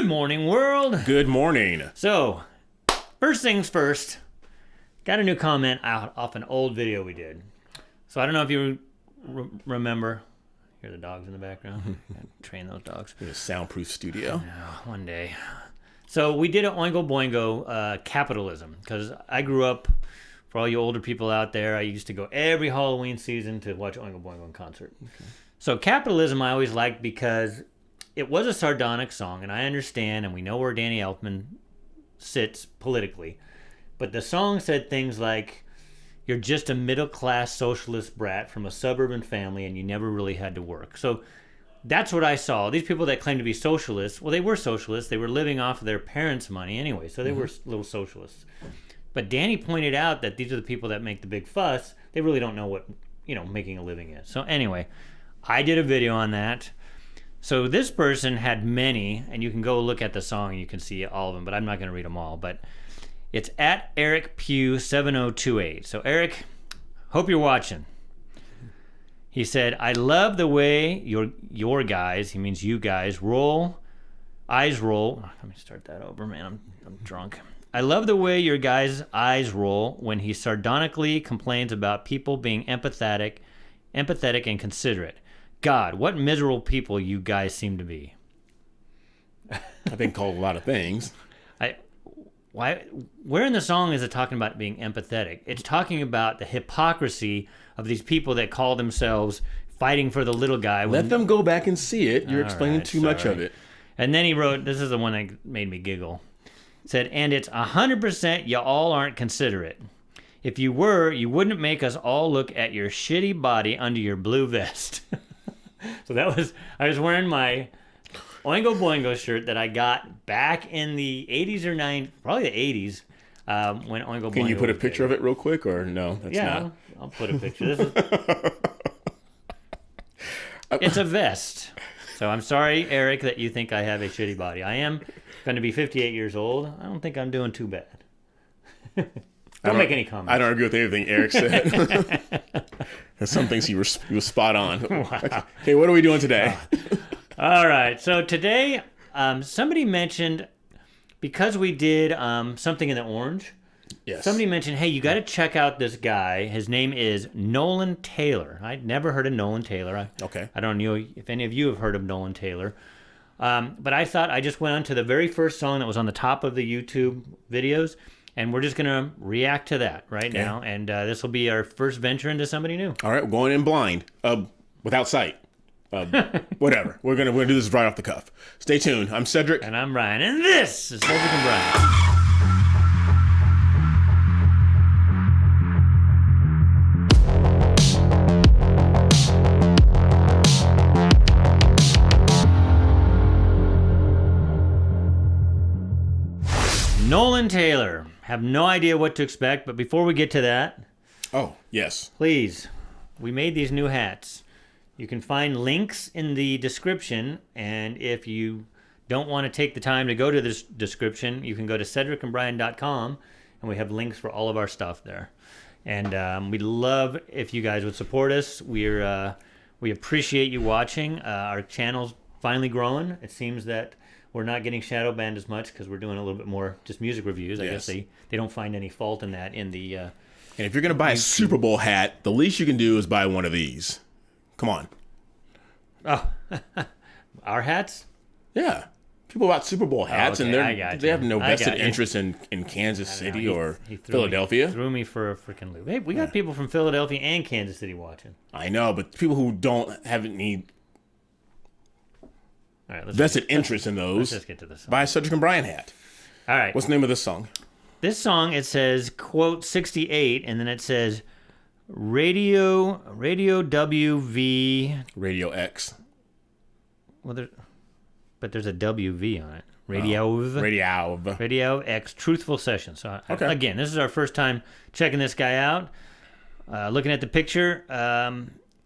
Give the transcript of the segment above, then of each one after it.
morning, world. Good morning. So, first things first, got a new comment out off an old video we did. So, I don't know if you remember. Hear the dogs in the background? Train those dogs. In a soundproof studio. Yeah, one day. So, we did an Oingo Boingo capitalism because I grew up, for all you older people out there, I used to go every Halloween season to watch Oingo Boingo in concert. Okay. So, capitalism I always liked because it was a sardonic song, and I understand, and we know where Danny Elfman sits politically. But the song said things like, you're just a middle-class socialist brat from a suburban family, and you never really had to work. So that's what I saw. These people that claim to be socialists, well, they were socialists. They were living off of their parents' money anyway, so they were little socialists. But Danny pointed out that these are the people that make the big fuss. They really don't know what, making a living is. So anyway, I did a video on that. So this person had many, and you can go look at the song and you can see all of them, but I'm not going to read them all. But it's at Eric Pugh 7028. So Eric, hope you're watching. He said, I love the way your guys, he means you guys, eyes roll. Let me start that over, man. I'm drunk. I love the way your guys' eyes roll when he sardonically complains about people being empathetic and considerate. God, what miserable people you guys seem to be. I've been called a lot of things. Where in the song is it talking about being empathetic? It's talking about the hypocrisy of these people that call themselves fighting for the little guy. Let them go back and see it. You're explaining too much of it. And then he wrote, this is the one that made me giggle. It said, and it's 100% you all aren't considerate. If you were, you wouldn't make us all look at your shitty body under your blue vest. So I was wearing my Oingo Boingo shirt that I got back in the 80s or 90s, probably the 80s, when Oingo Boingo. Can you put a picture of it real quick, or no? That's not. I'll put a picture. It's a vest. So I'm sorry, Eric, that you think I have a shitty body. I am going to be 58 years old. I don't think I'm doing too bad. Don't make any comments. I don't agree with anything Eric said. There's some things he was spot on. Wow. Okay, what are we doing today? All right. So today, somebody mentioned, because we did something in the orange, yes. Somebody mentioned, hey, you got to check out this guy. His name is Nolan Taylor. I'd never heard of Nolan Taylor. Okay. I don't know if any of you have heard of Nolan Taylor. But I thought I just went on to the very first song that was on the top of the YouTube videos, and we're just going to react to that now. And this will be our first venture into somebody new. All right, we're going in blind, without sight. Whatever. We're gonna do this right off the cuff. Stay tuned. I'm Cedric. And I'm Brian. And this is Cedric and Brian. Nolan Taylor. Have no idea what to expect, but before we get to that... Oh, yes. Please, we made these new hats. You can find links in the description, and if you don't want to take the time to go to this description, you can go to cedricandbrian.com, and we have links for all of our stuff there. And we'd love if you guys would support us. We appreciate you watching. Our channel's finally growing. It seems that we're not getting shadow banned as much because we're doing a little bit more just music reviews. I guess they don't find any fault in that in the... and if you're going to buy a Super Bowl hat, the least you can do is buy one of these. Come on. Oh, our hats? Yeah. People bought Super Bowl hats, and they have no vested interest in Kansas City or Philadelphia. Threw me for a freaking loop. Hey, we got people from Philadelphia and Kansas City watching. I know, but people who don't have any vested interest in those, let's just get to this song. Buy a Cedric and Brian hat. All right. What's the name of this song? This song, it says, quote, 68, and then it says... Radio WV. Radio X. Well, there's a WV on it. Radio X Truthful Session. So again, this is our first time checking this guy out. Looking at the picture,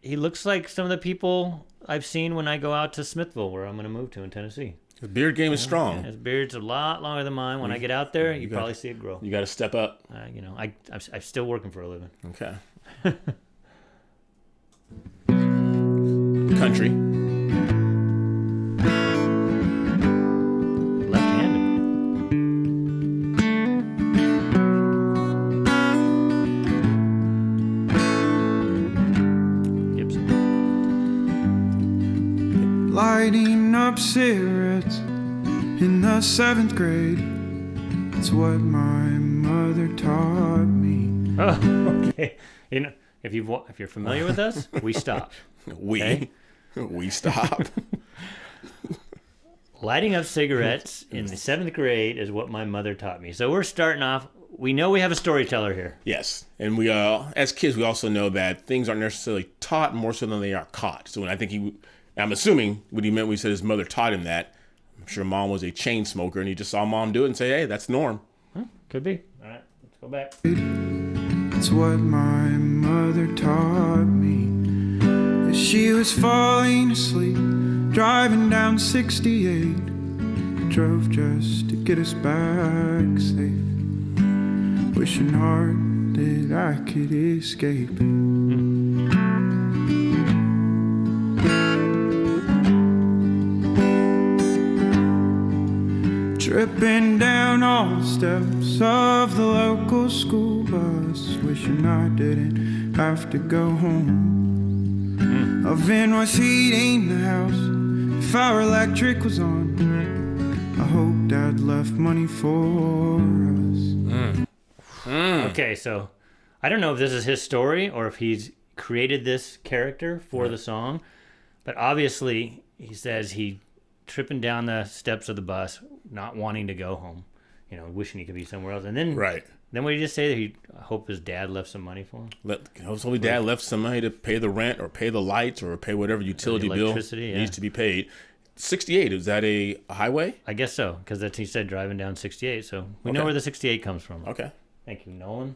he looks like some of the people I've seen when I go out to Smithville, where I'm going to move to in Tennessee. His beard game is strong. His beard's a lot longer than mine. When I get out there, you probably see it grow. You got to step up. I'm still working for a living. Okay. Country. up cigarettes in the 7th grade. It's what my mother taught me. Oh, okay. You know, if you're familiar with us, we stop. We stop. Lighting up cigarettes in the 7th grade is what my mother taught me. So we're starting off. We know we have a storyteller here. Yes, and we as kids we also know that things aren't necessarily taught more so than they are caught. So when I'm assuming what he meant when he said his mother taught him that. I'm sure mom was a chain smoker, and he just saw mom do it and say, "Hey, that's norm." Could be. All right, let's go back. It's what my mother taught me. As she was falling asleep, driving down 68, drove just to get us back safe. Wishing hard that I could escape. Tripping down all the steps of the local school bus, wishing I didn't have to go home. Oven was heating the house, if our electric was on. I hoped Dad left money for us. Okay, so I don't know if this is his story or if he's created this character for the song, but obviously he says he tripping down the steps of the bus, not wanting to go home, wishing he could be somewhere else. And then then what did he just say? That he hope his dad left some money for him? Hopefully dad left some money to pay the rent or pay the lights or pay whatever utility bill needs to be paid. 68, is that a highway? I guess so, because he said driving down 68, so we know where the 68 comes from. Okay. Thank you, Nolan.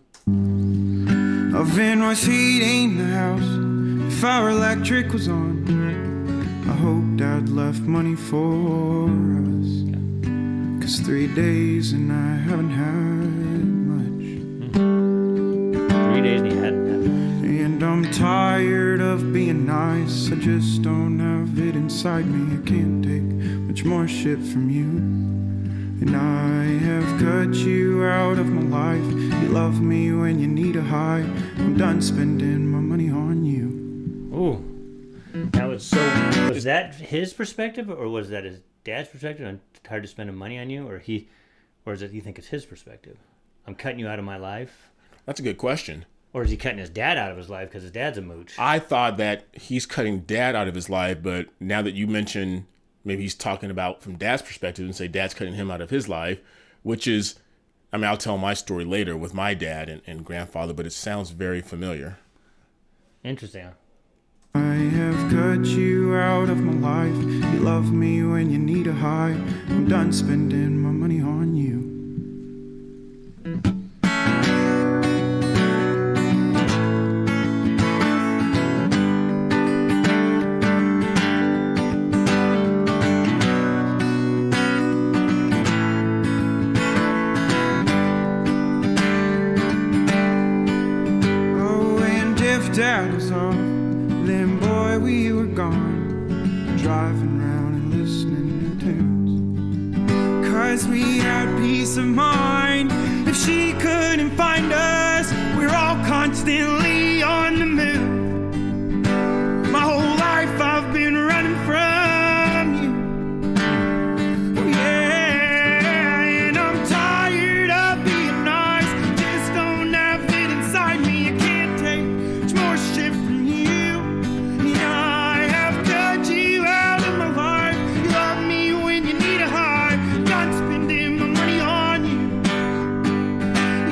Oven was heating the house, if our electric was on. I hope Dad left money for us. 'Cause 3 days and I haven't had much. 3 days and you hadn't had much. And I'm tired of being nice, I just don't have it inside me. I can't take much more shit from you. And I have cut you out of my life. You love me when you need a high. I'm done spending my money on you. Ooh. That was that his perspective, or was that his dad's perspective? I'm tired of spending money on you, or is it you think it's his perspective? I'm cutting you out of my life. That's a good question. Or is he cutting his dad out of his life because his dad's a mooch? I thought that he's cutting dad out of his life, but now that you mention maybe he's talking about from dad's perspective and say dad's cutting him out of his life, which is, I'll tell my story later with my dad and grandfather, but it sounds very familiar. Interesting. I have cut you out of my life. You love me when you need a high. I'm done spending my money on you. Oh, and if Dad was off, then boy, we were gone, driving around and listening to tunes. 'Cause we had peace of mind. If she couldn't find us, we're all constantly on the move. My whole life I've been running from you. Oh yeah, and I'm tired of being nice. Just don't have it inside me. I can't take much more shit from you. I have cut you out of my life. You love me when you need a high. Done spending my money on you.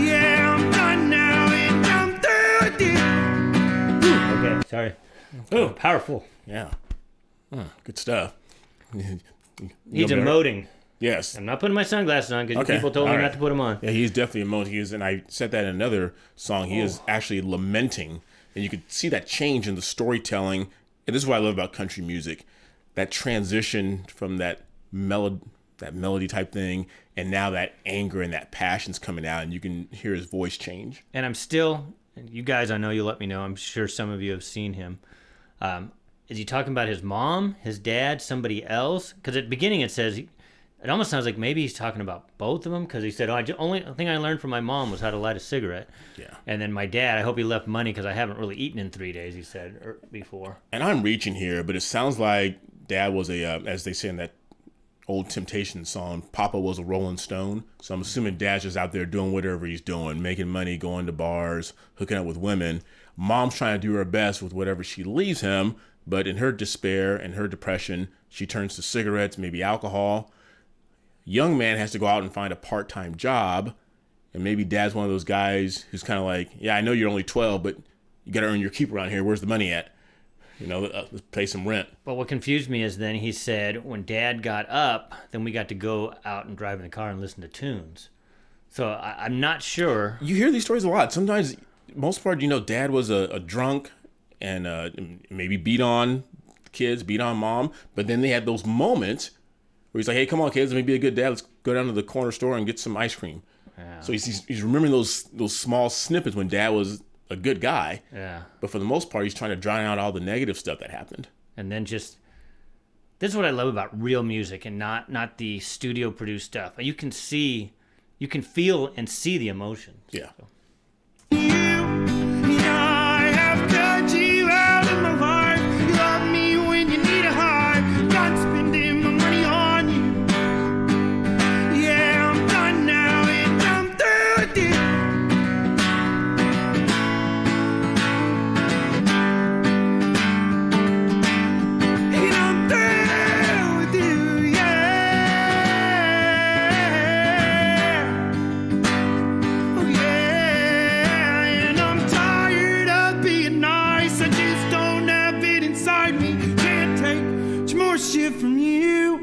Yeah, I'm done now and I'm through with you. Okay, sorry. Oh, powerful. Yeah. Good stuff. He's emoting. Yes. I'm not putting my sunglasses on because people told me not to put them on. Yeah, he's definitely emoting. And I said that in another song. He is actually lamenting. And you could see that change in the storytelling. And this is what I love about country music. That transition from that melody type thing, and now that anger and that passion's coming out, and you can hear his voice change. And I'm still, you guys, I know you'll let me know. I'm sure some of you have seen him. Is he talking about his mom, his dad, somebody else? Because at the beginning it says, it almost sounds like maybe he's talking about both of them, because he said, only thing I learned from my mom was how to light a cigarette. Yeah. And then my dad, I hope he left money because I haven't really eaten in 3 days, he said before. And I'm reaching here, but it sounds like dad was as they say in that old Temptation song, Papa was a Rolling Stone. So I'm assuming dad's just out there doing whatever he's doing, making money, going to bars, hooking up with women. Mom's trying to do her best with whatever she leaves him, but in her despair and her depression, she turns to cigarettes, maybe alcohol. Young man has to go out and find a part-time job, and maybe dad's one of those guys who's kind of like, yeah, I know you're only 12, but you got to earn your keep around here. Where's the money at? Let's pay some rent. But what confused me is then he said when Dad got up, then we got to go out and drive in the car and listen to tunes. So I'm not sure. You hear these stories a lot. Sometimes, most part, Dad was a drunk and maybe beat on kids, beat on mom. But then they had those moments where he's like, hey, come on, kids, let me be a good dad. Let's go down to the corner store and get some ice cream. Yeah. So he's remembering those small snippets when Dad was a good guy. Yeah. But for the most part, he's trying to drown out all the negative stuff that happened. And then this is what I love about real music and not the studio produced stuff. You can feel and see the emotions. Yeah. So. I have cut you out of my life. You love me when you need a high. Done spending my money on you. Yeah, I'm done now and I'm through with you. And I'm through with you, yeah. Oh yeah, and I'm tired of being nice. I just don't have it inside me. Can't take much more shit from you.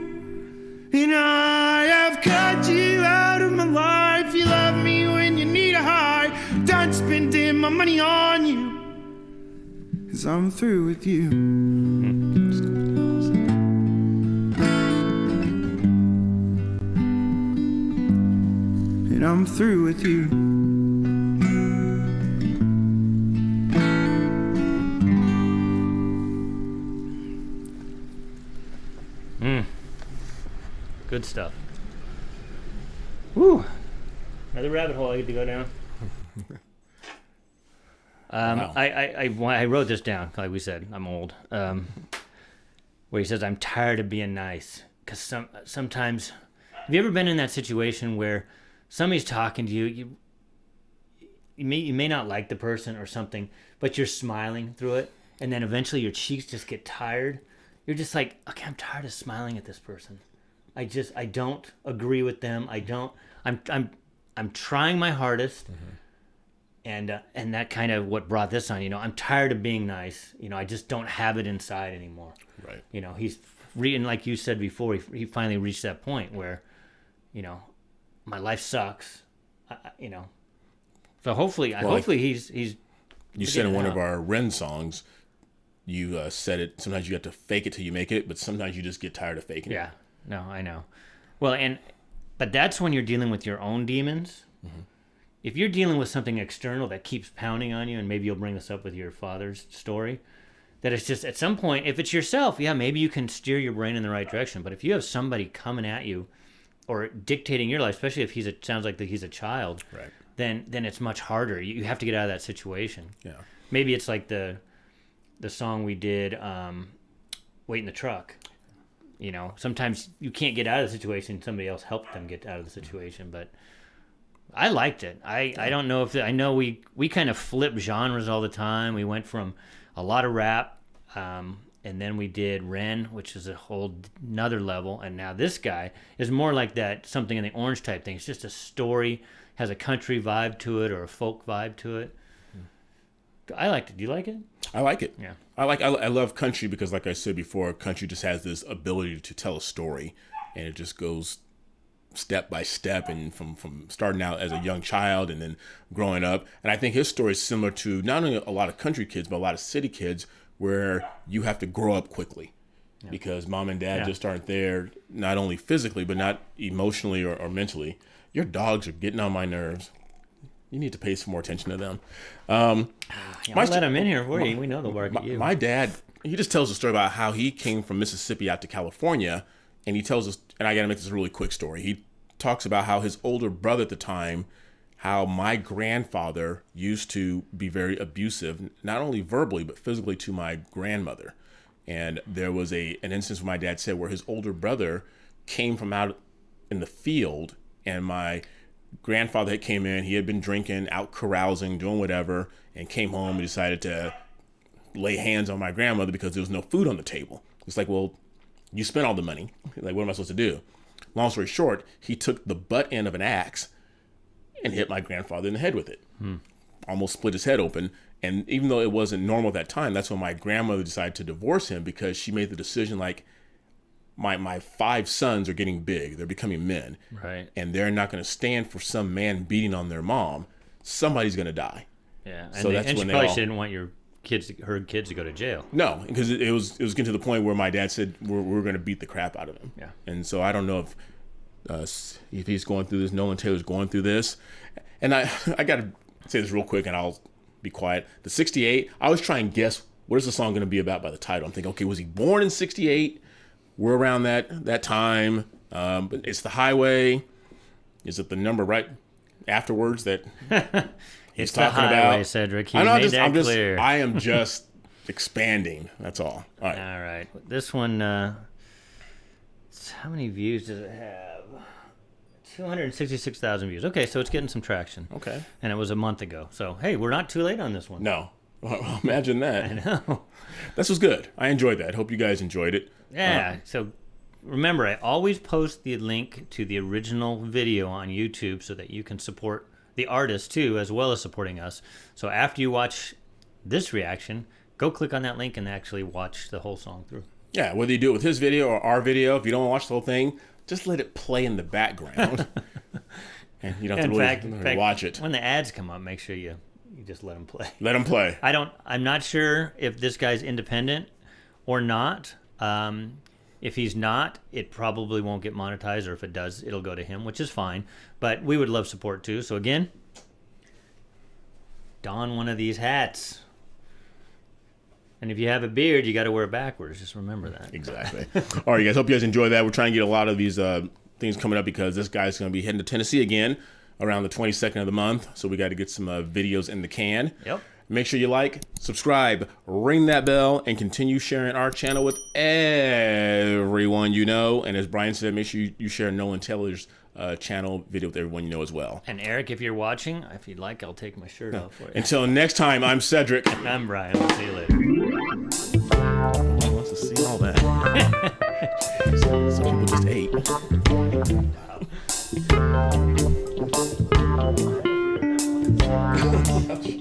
And I have cut you out of my life. You love me when you need a high. Done spending my money on you. 'Cause I'm through with you. And I'm through with you. Good stuff. Woo! Another rabbit hole I get to go down. Wow. I wrote this down, like we said, I'm old. Where he says, I'm tired of being nice. Because sometimes, have you ever been in that situation where somebody's talking to you, you may not like the person or something, but you're smiling through it, and then eventually your cheeks just get tired. You're just like, okay, I'm tired of smiling at this person. I don't agree with them. I'm trying my hardest. Mm-hmm. And that kind of what brought this on, I'm tired of being nice. I just don't have it inside anymore. Right. He's and like you said before, he finally reached that point where, my life sucks. So hopefully he's. You said in one of our Ren songs, you said it. Sometimes you have to fake it till you make it, but sometimes you just get tired of faking it. Yeah. No, I know. Well, but that's when you're dealing with your own demons. Mm-hmm. If you're dealing with something external that keeps pounding on you, and maybe you'll bring this up with your father's story, that it's just at some point, if it's yourself, yeah, maybe you can steer your brain in the right direction. But if you have somebody coming at you or dictating your life, especially if sounds like he's a child, right, then it's much harder. You have to get out of that situation. Yeah. Maybe it's like the song we did, Wait in the Truck. Sometimes you can't get out of the situation. Somebody else helped them get out of the situation. But I liked it. I don't know I know we kind of flip genres all the time. We went from a lot of rap, and then we did Ren, which is a whole another level. And now this guy is more like that, something in the Orange type thing. It's just a story, has a country vibe to it or a folk vibe to it. I liked it. Do you like it? I like it. Yeah. I love country because, like I said before, country just has this ability to tell a story, and it just goes step by step, and from starting out as a young child and then growing up. And I think his story is similar to not only a lot of country kids, but a lot of city kids, where you have to grow up quickly because mom and dad just aren't there, not only physically, but not emotionally or mentally. Your dogs are getting on my nerves. You need to pay some more attention to them. I'll let them in here for you. We know they'll bark at you. My dad, he just tells a story about how he came from Mississippi out to California, and he tells us, and I got to make this a really quick story. He talks about how his older brother at the time, how my grandfather used to be very abusive, not only verbally, but physically to my grandmother. And there was an instance where my dad said where his older brother came from out in the field, and my grandfather had came in. He had been drinking, out carousing, doing whatever, and came home and decided to lay hands on my grandmother because there was no food on the table. It's like, well, you spent all the money. Like, what am I supposed to do? Long story short, he took the butt end of an axe and hit my grandfather in the head with it. Almost split his head open. And even though it wasn't normal at that time, that's when my grandmother decided to divorce him, because she made the decision, like, my 5 sons are getting big. They're becoming men. Right. And they're not going to stand for some man beating on their mom. Somebody's going to die. Yeah. And, So that's and when she they probably all- should want her kids to go to jail. No, because it was getting to the point where my dad said we're going to beat the crap out of him. Yeah. And so I don't know if he's going through this. Nolan Taylor's going through this. And I got to say this real quick, and I'll be quiet. The 68, I always try and guess what is the song going to be about by the title. I'm thinking, okay, was he born in 68? We're around that time. But it's the highway. Is it the number right afterwards that he's It's talking the highway, about? Cedric. He I know. made that clear. I am just expanding. That's all. All right. All right. This one, how many views does it have? 266,000 views. Okay, so it's getting some traction. Okay. And it was a month ago. So, hey, we're not too late on this one. No. Well, imagine that. I know. This was good. I enjoyed that. Hope you guys enjoyed it. Yeah. So remember, I always post the link to the original video on YouTube so that you can support the artist too, as well as supporting us. So after you watch this reaction, go click on that link and actually watch the whole song through. Yeah, whether you do it with his video or our video, if you don't want to watch the whole thing, just let it play in the background. And you don't have to really watch it. When the ads come up, make sure you just let them play. Let him play. I'm not sure if this guy's independent or not. If he's not, it probably won't get monetized, or if it does, it'll go to him, which is fine. But we would love support too. So again, don one of these hats. And if you have a beard, you got to wear it backwards. Just remember that. Exactly. All right, guys. Hope you guys enjoy that. We're trying to get a lot of these things coming up because this guy's going to be heading to Tennessee again around the 22nd of the month. So we got to get some videos in the can. Yep. Make sure you like, subscribe, ring that bell, and continue sharing our channel with everyone you know. And as Brian said, make sure you share Nolan Taylor's channel video with everyone you know as well. And Eric, if you're watching, if you'd like, I'll take my shirt off for you. Until next time, I'm Cedric. I'm Brian. We'll see you later. Who wants to see all that? Some people just ate. Wow.